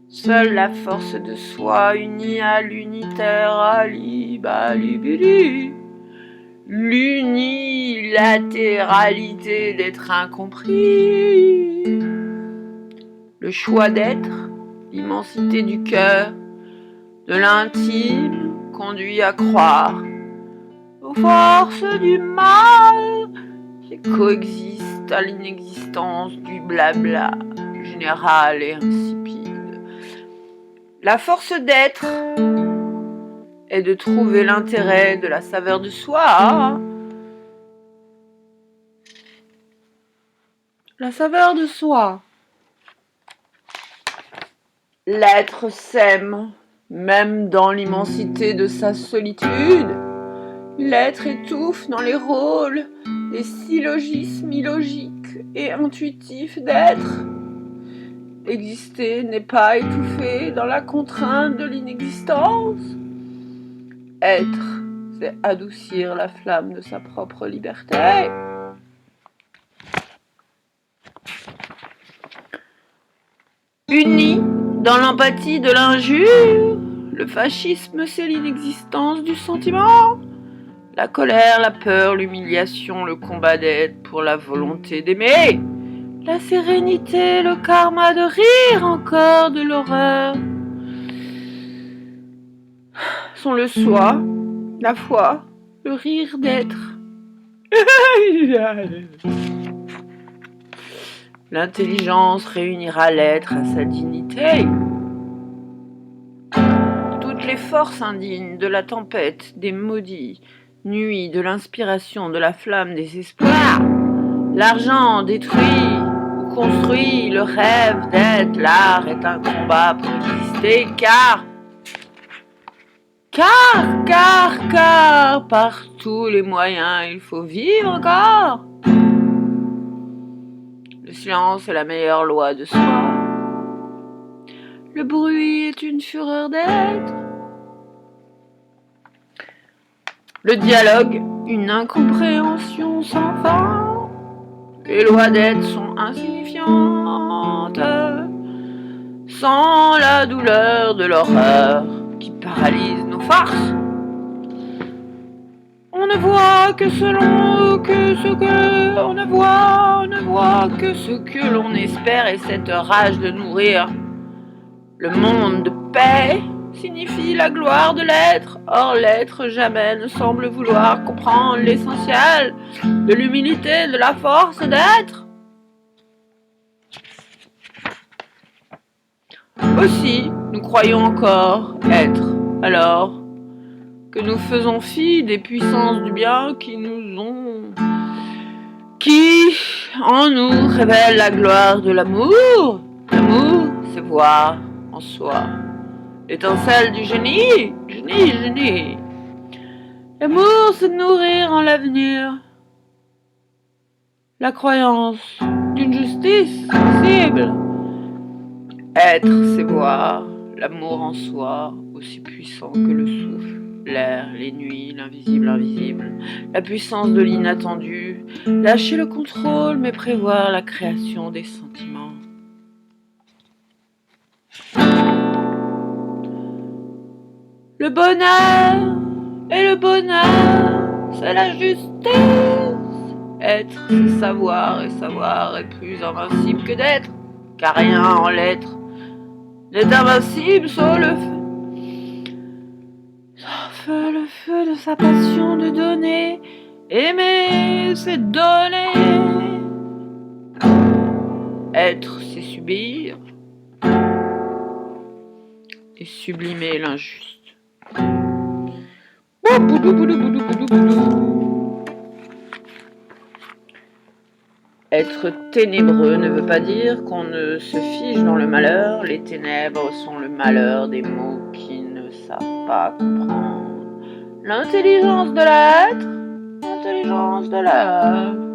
Seule la force de soi unie à l'unitaire alibalibili, l'unilatéralité d'être incompris, le choix d'être, l'immensité du cœur, de l'intime conduit à croire aux forces du mal qui coexistent à l'inexistence du blabla général et insipide. La force d'être est de trouver l'intérêt de la saveur de soi. La saveur de soi. L'être s'aime, même dans l'immensité de sa solitude. L'être étouffe dans les rôles des syllogismes illogiques et intuitifs d'être. Exister n'est pas étouffé dans la contrainte de l'inexistence. Être, c'est adoucir la flamme de sa propre liberté. Uni dans l'empathie de l'injure, le fascisme c'est l'inexistence du sentiment. La colère, la peur, l'humiliation, le combat d'être pour la volonté d'aimer. La sérénité, le karma de rire encore de l'horreur. Sont le soi, la foi, le rire d'être. L'intelligence réunira l'être à sa dignité. Toutes les forces indignes de la tempête, des maudits, nuits, de l'inspiration, de la flamme des espoirs. L'argent détruit ou construit le rêve d'être. L'art est un combat pour exister, car par tous les moyens, il faut vivre encore. Le silence est la meilleure loi de soi. Le bruit est une fureur d'être. Le dialogue, une incompréhension sans fin. Les lois d'être sont insignifiantes, sans la douleur de l'horreur qui paralyse nos forces. On ne voit que ce que l'on espère, et cette rage de nourrir le monde de paix signifie la gloire de l'être. Or l'être jamais ne semble vouloir comprendre l'essentiel de l'humilité, de la force d'être. Aussi, nous croyons encore être, alors que nous faisons fi des puissances du bien qui en nous révèlent la gloire de l'amour. L'amour, c'est voir en soi l'étincelle du génie. L'amour, c'est nourrir en l'avenir la croyance d'une justice possible. Être, c'est voir l'amour en soi, aussi puissant que le souffle, l'air, les nuits, l'invisible invisible, la puissance de l'inattendu, lâcher le contrôle mais prévoir la création des sentiments. Le bonheur, c'est la justice. Être, c'est savoir, et savoir est plus invincible que d'être, car rien en l'être n'est invincible sauf le feu de sa passion de donner. Aimer, c'est donner. Être, c'est subir et sublimer l'injuste. Être ténébreux ne veut pas dire qu'on ne se fige dans le malheur. Les ténèbres sont le malheur des mots qui ne savent pas comprendre l'intelligence de l'être, l'intelligence de l'être.